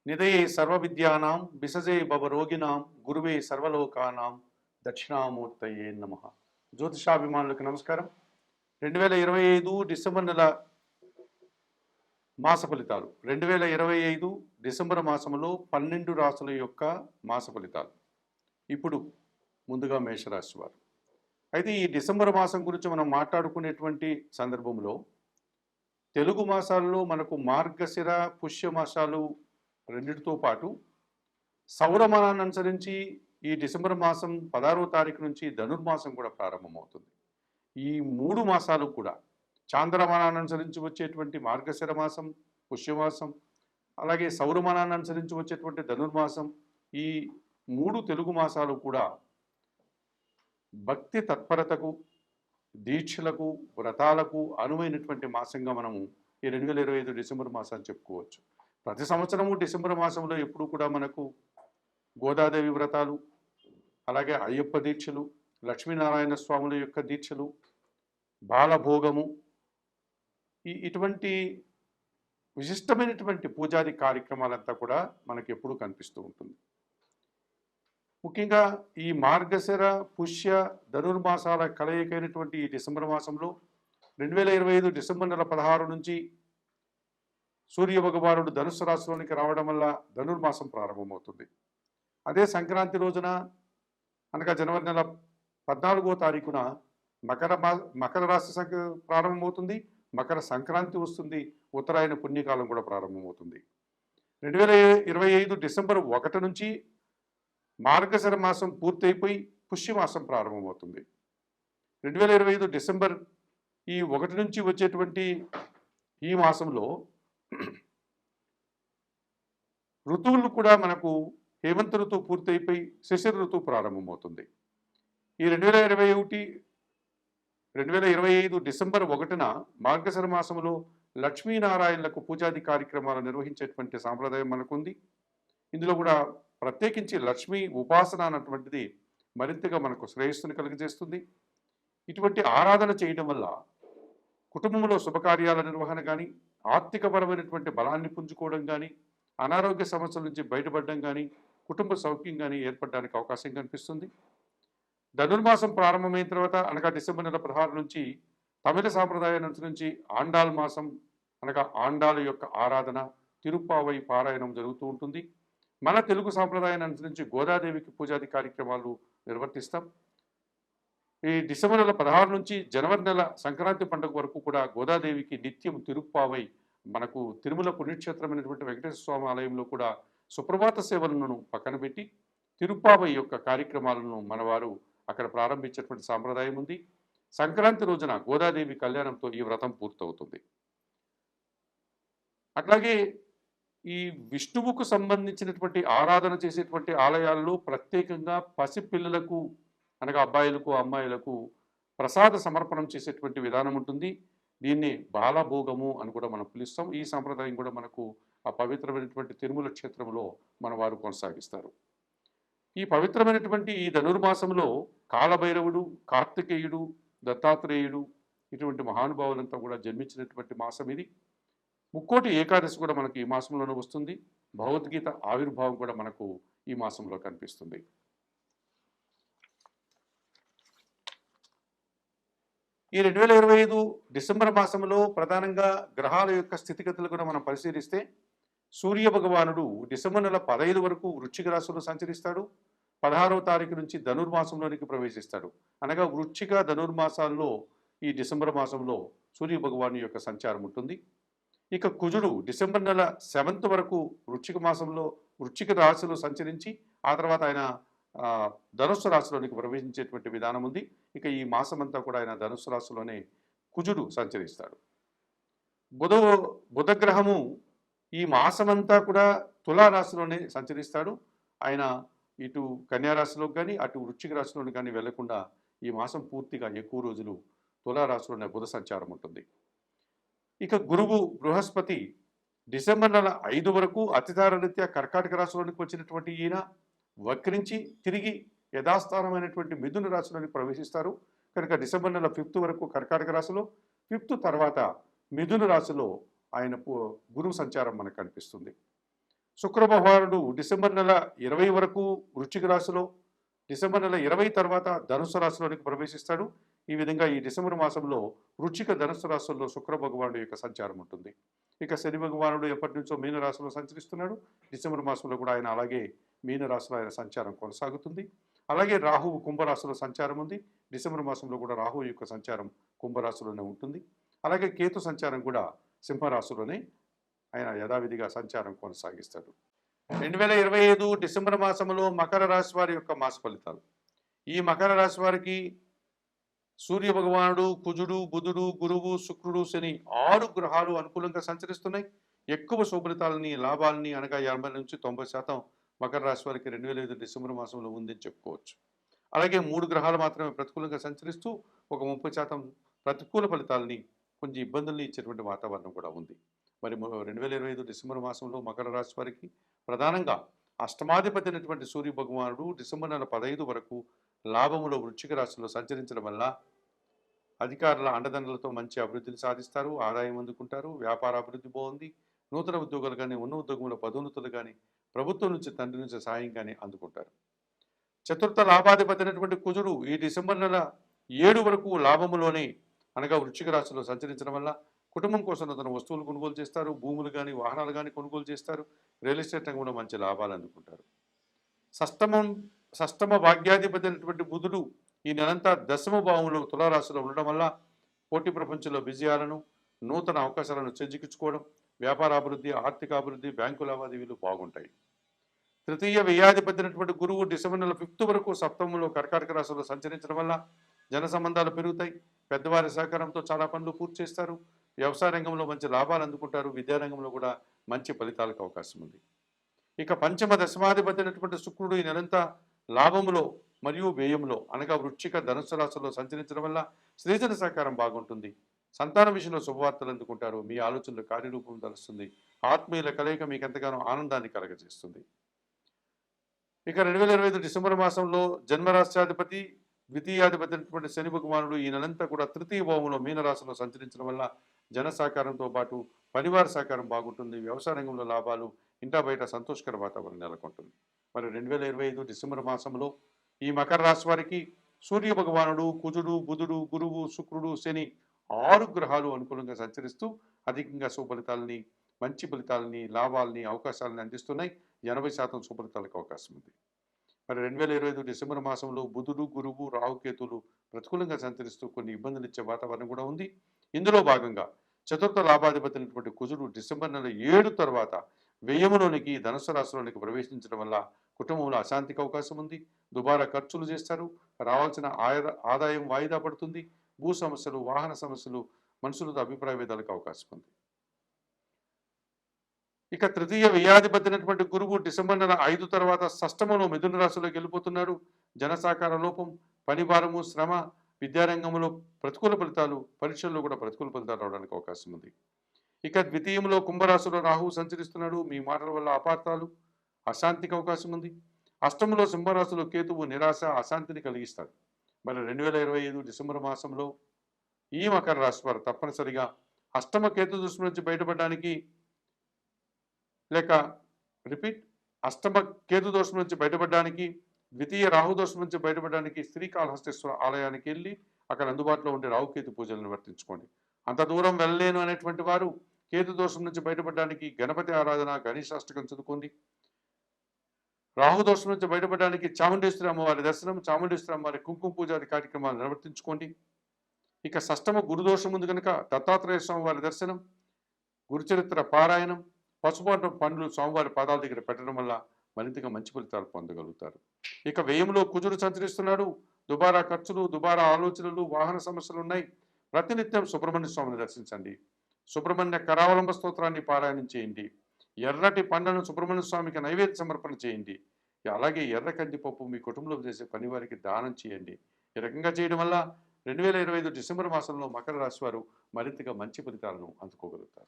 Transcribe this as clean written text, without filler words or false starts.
నిదయే సర్వవిద్యానాం విసజే భవరోగిణాం గురువే సర్వలోకానాం దక్షిణామూర్తయే నమ. జ్యోతిషాభిమానులకు నమస్కారం. 2025 డిసెంబర్ నెల మాస ఫలితాలు. 2025 డిసెంబర్ మాసంలో 12 రాశుల యొక్క మాస ఫలితాలు. ఇప్పుడు ముందుగా మేషరాశి వారు. అయితే ఈ డిసెంబర్ మాసం గురించి మనం మాట్లాడుకునేటువంటి సందర్భంలో తెలుగు మాసాల్లో మనకు మార్గశిర పుష్య మాసాలు రెండిటితో పాటు సౌరమానాన్ని అనుసరించి ఈ డిసెంబర్ మాసం 16వ తారీఖు నుంచి ధనుర్మాసం కూడా ప్రారంభమవుతుంది. ఈ 3 మాసాలు కూడా చాంద్రమానాన్ని అనుసరించి వచ్చేటువంటి మార్గశిర మాసం, పుష్యమాసం, అలాగే సౌరమానాన్ని అనుసరించి వచ్చేటువంటి ధనుర్మాసం, ఈ 3 తెలుగు మాసాలు కూడా భక్తి తత్పరతకు, దీక్షలకు, వ్రతాలకు అనువైనటువంటి మాసంగా మనము ఈ 2025 డిసెంబర్ మాసాన్ని చెప్పుకోవచ్చు. ప్రతి సంవత్సరము డిసెంబర్ మాసంలో ఎప్పుడు కూడా మనకు గోదాదేవి వ్రతాలు, అలాగే అయ్యప్ప దీక్షలు, లక్ష్మీనారాయణ స్వాముల యొక్క దీక్షలు, బాలభోగము, ఇటువంటి విశిష్టమైనటువంటి పూజాది కార్యక్రమాలంతా కూడా మనకి ఎప్పుడు కనిపిస్తూ ఉంటుంది. ముఖ్యంగా ఈ మార్గశిర పుష్య ధనుర్మాసాల కలయికైనటువంటి ఈ డిసెంబర్ మాసంలో 2025 డిసెంబర్ నెల 16 నుంచి సూర్య భగవానుడు ధనుస్సు రాశిలోనికి రావడం వల్ల ధనుర్మాసం ప్రారంభమవుతుంది. అదే సంక్రాంతి రోజున అనగా జనవరి నెల 14వ తారీఖున మకర రాశి ప్రారంభమవుతుంది. మకర సంక్రాంతి వస్తుంది. ఉత్తరాయణ పుణ్యకాలం కూడా ప్రారంభమవుతుంది. 2025 డిసెంబర్ 1 నుంచి మార్గశిర మాసం పూర్తయిపోయి పుష్యమాసం ప్రారంభమవుతుంది. 2025 డిసెంబర్ ఈ 1 నుంచి వచ్చేటువంటి ఈ మాసంలో ఋతువులు కూడా మనకు హేమంత ఋతువు పూర్తయిపోయి శిశిర ఋతువు ప్రారంభమవుతుంది. ఈ 2025 డిసెంబర్ 1న మార్గశిర మాసంలో లక్ష్మీనారాయణలకు పూజాది కార్యక్రమాలు నిర్వహించేటువంటి సాంప్రదాయం మనకుంది. ఇందులో కూడా ప్రత్యేకించి లక్ష్మీ ఉపాసన అన్నటువంటిది మరింతగా మనకు శ్రేయస్సును కలిగజేస్తుంది. ఇటువంటి ఆరాధన చేయడం వల్ల కుటుంబంలో శుభకార్యాల నిర్వహణ కానీ, ఆర్థికపరమైనటువంటి బలాన్ని పుంజుకోవడం కానీ, అనారోగ్య సమస్యల నుంచి బయటపడడం కానీ, కుటుంబ సౌఖ్యం కానీ ఏర్పడడానికి అవకాశం కనిపిస్తుంది. ధనుర్మాసం ప్రారంభమైన తర్వాత అనగా డిసెంబర్ నెల 16 నుంచి తమిళ సాంప్రదాయాన్ని అనుసరించి ఆండాల్ మాసం అనగా ఆండాల యొక్క ఆరాధన, తిరుప్పావై పారాయణం జరుగుతూ ఉంటుంది. మన తెలుగు సాంప్రదాయాన్ని అనుసరించి గోదాదేవికి పూజాది కార్యక్రమాలు నిర్వర్తిస్తాం. ఈ డిసెంబర్ నెల 16 నుంచి జనవరి నెల సంక్రాంతి పండుగ వరకు కూడా గోదాదేవికి నిత్యం తిరుప్పావై మనకు తిరుమల పుణ్యక్షేత్రమైనటువంటి వెంకటేశ్వర స్వామి ఆలయంలో కూడా సుప్రభాత సేవలను పక్కన పెట్టి తిరుప్పావై యొక్క కార్యక్రమాలను మనవారు అక్కడ ప్రారంభించేటువంటి సాంప్రదాయం ఉంది. సంక్రాంతి రోజున గోదాదేవి కళ్యాణంతో ఈ వ్రతం పూర్తవుతుంది. అట్లాగే ఈ విష్ణువుకు సంబంధించినటువంటి ఆరాధన చేసేటువంటి ఆలయాల్లో ప్రత్యేకంగా పసిపిల్లలకు అనగా అబ్బాయిలకు అమ్మాయిలకు ప్రసాద సమర్పణం చేసేటువంటి విధానం ఉంటుంది. దీన్ని బాలభోగము అని కూడా మనం పిలుస్తాం. ఈ సాంప్రదాయం కూడా మనకు ఆ పవిత్రమైనటువంటి తిరుమల క్షేత్రంలో మన వారు కొనసాగిస్తారు. ఈ పవిత్రమైనటువంటి ఈ ధనుర్మాసంలో కాలభైరవుడు, కార్తికేయుడు, దత్తాత్రేయుడు ఇటువంటి మహానుభావులంతా కూడా జన్మించినటువంటి మాసం ఇది. ముక్కోటి ఏకాదశి కూడా మనకు ఈ మాసంలోనే వస్తుంది. భగవద్గీత ఆవిర్భావం కూడా మనకు ఈ మాసంలో కనిపిస్తుంది. ఈ 2025 డిసెంబర్ మాసంలో ప్రధానంగా గ్రహాల యొక్క స్థితిగతులు కూడా మనం పరిశీలిస్తే సూర్య భగవానుడు డిసెంబర్ నెల 15 వరకు వృశ్చిక రాశిలో సంచరిస్తాడు. 16వ తారీఖు నుంచి ధనుర్మాసంలోనికి ప్రవేశిస్తాడు. అనగా వృశ్చిక ధనుర్మాసాల్లో ఈ డిసెంబర్ మాసంలో సూర్య భగవాను యొక్క సంచారం ఉంటుంది. ఇక కుజుడు డిసెంబర్ నెల 7th వరకు వృశ్చిక రాశిలో సంచరించి ఆ తర్వాత ఆయన ధనుస్సు రాశిలోనికి ప్రవేశించేటువంటి విధానం ఉంది. ఇక ఈ మాసం అంతా కూడా ఆయన ధనుస్సు రాశిలోనే కుజుడు సంచరిస్తాడు. బుధగ్రహము ఈ మాసమంతా కూడా తులారాశిలోనే సంచరిస్తాడు. ఆయన ఇటు కన్యారాశిలోకి కానీ అటు వృశ్చిక రాశిలోని కానీ వెళ్లకుండా ఈ మాసం పూర్తిగా ఎక్కువ రోజులు తులారాశిలోనే బుధ సంచారం ఉంటుంది. ఇక గురువు బృహస్పతి డిసెంబర్ నెల 5 వరకు అతిచార రీత్యా కర్కాటక రాశిలోనికి వచ్చినటువంటి ఈయన వక్రించి తిరిగి యథాస్థానమైనటువంటి మిథున రాశిలోనికి ప్రవేశిస్తారు. కనుక డిసెంబర్ నెల 5th వరకు కర్కాటక రాశిలో, 5th తర్వాత మిథున రాశిలో ఆయన గురువు సంచారం మనకు కనిపిస్తుంది. శుక్ర భగవానుడు డిసెంబర్ నెల 20 వరకు వృశ్చిక రాశిలో, డిసెంబర్ నెల 20 తర్వాత ధనుసు రాశిలోనికి ప్రవేశిస్తాడు. ఈ విధంగా ఈ డిసెంబర్ మాసంలో వృశ్చిక ధనుసు రాశుల్లో శుక్ర భగవానుడు యొక్క సంచారం ఉంటుంది. ఇక శని భగవానుడు ఎప్పటి నుంచో మీన రాశిలో సంచరిస్తున్నాడు. డిసెంబర్ మాసంలో కూడా ఆయన అలాగే మీన రాశిలో ఆయన సంచారం కొనసాగుతుంది. అలాగే రాహువు కుంభరాశిలో సంచారం ఉంది. డిసెంబర్ మాసంలో కూడా రాహువు యొక్క సంచారం కుంభరాశిలోనే ఉంటుంది. అలాగే కేతు సంచారం కూడా సింహరాశిలోనే ఆయన యథావిధిగా సంచారం కొనసాగిస్తాడు. 2025 డిసెంబర్ మాసంలో మకర రాశి వారి యొక్క మాస ఫలితాలు. ఈ మకర రాశి వారికి సూర్య భగవానుడు, కుజుడు, బుధుడు, గురువు, శుక్రుడు, శని 6 గ్రహాలు అనుకూలంగా సంచరిస్తున్నాయి. ఎక్కువ శుభలితాలని, లాభాలని అనగా 80 నుంచి 90% మకర రాశి వారికి 2025 డిసెంబర్ మాసంలో ఉందని చెప్పుకోవచ్చు. అలాగే 3 గ్రహాలు మాత్రమే ప్రతికూలంగా సంచరిస్తూ ఒక 30% ప్రతికూల ఫలితాలని, కొంచెం ఇబ్బందుల్ని ఇచ్చేటువంటి వాతావరణం కూడా ఉంది. మరి 2025 డిసెంబర్ మాసంలో మకర రాశి వారికి ప్రధానంగా అష్టమాధిపతి అయినటువంటి సూర్య భగవానుడు డిసెంబర్ నెల 15 వరకు లాభములో వృశ్చిక రాశిలో సంచరించడం వల్ల అధికారుల అండదండలతో మంచి అభివృద్ధిని సాధిస్తారు, ఆదాయం అందుకుంటారు, వ్యాపార అభివృద్ధి బాగుంది, నూతన ఉద్యోగాలు కానీ, ఉన్న ఉద్యోగంలో పదోన్నతులు కానీ, ప్రభుత్వం నుంచి తండ్రి నుంచి సాయం కానీ అందుకుంటారు. చతుర్థ లాభాధిపతి అయినటువంటి కుజుడు ఈ డిసెంబర్ నెల 7 వరకు లాభములోనే అనగా వృశ్చిక రాశిలో సంచరించడం వల్ల కుటుంబం కోసం అతను వస్తువులు కొనుగోలు చేస్తారు, భూములు కానీ, వాహనాలు కానీ కొనుగోలు చేస్తారు, రియల్ ఎస్టేట్ రంగంలో మంచి లాభాలు అందుకుంటారు. షష్టమ భాగ్యాధిపతి అయినటువంటి బుధుడు ఈ నెలంతా దశమ భావంలో తులారాశిలో ఉండడం వల్ల పోటీ ప్రపంచంలో విజయాలను, నూతన అవకాశాలను చేజిక్కించుకోవడం, వ్యాపార అభివృద్ధి, ఆర్థిక అభివృద్ధి, బ్యాంకు లావాదేవీలు బాగుంటాయి. తృతీయ వ్యయాధిపతి అయినటువంటి గురువు డిసెంబర్ నెల 5 వరకు సప్తమంలో కర్కాటక రాశిలో సంచరించడం వల్ల జన సంబంధాలు పెరుగుతాయి, పెద్దవారి సహకారంతో చాలా పనులు పూర్తి చేస్తారు, వ్యవసాయ రంగంలో మంచి లాభాలు అందుకుంటారు, విద్యారంగంలో కూడా మంచి ఫలితాలకు అవకాశం ఉంది. ఇక పంచమ దశమాధిపతి అయినటువంటి శుక్రుడు ఈ నెలంతా లాభములో మరియు వ్యయంలో అనగా వృశ్చిక ధనుస్సు రాశిలో సంచరించడం వల్ల స్త్రీజన సహకారం బాగుంటుంది, సంతాన విషయంలో శుభవార్తలు అందుకుంటారు, మీ ఆలోచనలు కార్యరూపం తలుస్తుంది, ఆత్మీయుల కలయిక మీకు ఎంతగానో ఆనందాన్ని కలగజేస్తుంది. ఇక 2025 డిసెంబర్ మాసంలో జన్మరాశ్యాధిపతి ద్వితీయాధిపతి అయినటువంటి శని భగవానుడు ఈ నెలంతా కూడా తృతీయ భావంలో మీనరాశిలో సంచరించడం వల్ల జన సహకారంతో పాటు పరివార సహకారం బాగుంటుంది, వ్యవసాయ రంగంలో లాభాలు, ఇంటా బయట సంతోషకర వాతావరణం నెలకొంటుంది. మరి 2025 డిసెంబర్ మాసంలో ఈ మకర రాశి వారికి సూర్య భగవానుడు, కుజుడు, బుధుడు, గురువు, శుక్రుడు, శని 6 గ్రహాలు అనుకూలంగా సంచరిస్తూ అధికంగా సుఫలితాలని, మంచి ఫలితాలని, లాభాలని, అవకాశాలని అందిస్తున్నాయి. 80% సుఫలితాలకు అవకాశం ఉంది. మరి 2025 డిసెంబర్ మాసంలో బుధుడు, గురువు, రాహుకేతులు ప్రతికూలంగా సంచరిస్తూ కొన్ని ఇబ్బందులు ఇచ్చే వాతావరణం కూడా ఉంది. ఇందులో భాగంగా చతుర్థ లాభాధిపతి అయినటువంటి కుజుడు డిసెంబర్ నెల 7 తర్వాత వ్యయములోనికి ధనుసు రాశిలోనికి ప్రవేశించడం వల్ల కుటుంబంలో అశాంతికి అవకాశం ఉంది, దుబారా ఖర్చులు చేస్తారు, రావాల్సిన ఆదాయం వాయిదా పడుతుంది, భూ సమస్యలు, వాహన సమస్యలు, మనుషులతో అభిప్రాయ భేదాలకు అవకాశం ఉంది. ఇక తృతీయ వ్యయాధిపతి అయినటువంటి గురువు డిసెంబర్ నెల 5 తర్వాత షష్టమంలో మిథున రాశిలోకి వెళ్ళిపోతున్నారు. జన సహకార లోపం, పని భారము, శ్రమ, విద్యారంగంలో ప్రతికూల ఫలితాలు, పరీక్షల్లో కూడా ప్రతికూల ఫలితాలు రావడానికి అవకాశం ఉంది. ఇక ద్వితీయంలో కుంభరాశిలో రాహువు సంచరిస్తున్నాడు, మీ మాటల వల్ల అపార్థాలు, అశాంతికి అవకాశం ఉంది. అష్టమంలో సింహరాశిలో కేతువు నిరాశ, అశాంతిని కలిగిస్తాడు. మరి 2025 డిసెంబర్ మాసంలో ఈ మకర రాశి వారు తప్పనిసరిగా అష్టమ కేతు దృష్టి నుంచి బయటపడడానికి లేక అష్టమ కేతు దోషం నుంచి బయటపడడానికి, ద్వితీయ రాహు దోషం నుంచి బయటపడడానికి శ్రీకాళహస్తీశ్వర ఆలయానికి వెళ్ళి అక్కడ అందుబాటులో ఉండే రాహుకేతు పూజలను నిర్వర్తించుకోండి. అంత దూరం వెళ్ళలేను అనేటువంటి వారు కేతు దోషం నుంచి బయటపడడానికి గణపతి ఆరాధన, గణేశాష్టకం చదువుకోండి. రాహు దోషం నుంచి బయటపడడానికి చాముండేశ్వరి అమ్మవారి దర్శనం, చాముండేశ్వరి అమ్మవారి కుంకుమ పూజాది కార్యక్రమాలు నిర్వర్తించుకోండి. ఇక షష్టమ గురుదోషం ఉంది కనుక దత్తాత్రేయ స్వామి వారి దర్శనం, గురుచరిత్ర పారాయణం, పసుపు పండ్లు స్వామివారి పాదాల దగ్గర పెట్టడం వల్ల మరింతగా మంచి ఫలితాలు పొందగలుగుతారు. ఇక వ్యయంలో కుజుడు సంచరిస్తున్నాడు, దుబారా ఖర్చులు, దుబారా ఆలోచనలు, వాహన సమస్యలు ఉన్నాయి. ప్రతినిత్యం సుబ్రహ్మణ్య స్వామిని దర్శించండి, సుబ్రహ్మణ్య కరావలంబ స్తోత్రాన్ని పారాయణం చేయండి, ఎర్రటి పండ్లను సుబ్రహ్మణ్య స్వామికి నైవేద్య సమర్పణ చేయండి. అలాగే ఎర్ర కందిపప్పు మీ కుటుంబంలో చేసే పని వారికి దానం చేయండి. ఈ రకంగా చేయడం వల్ల 2025 డిసెంబర్ మాసంలో మకర రాశి వారు మరింతగా మంచి ఫలితాలను అందుకోగలుగుతారు.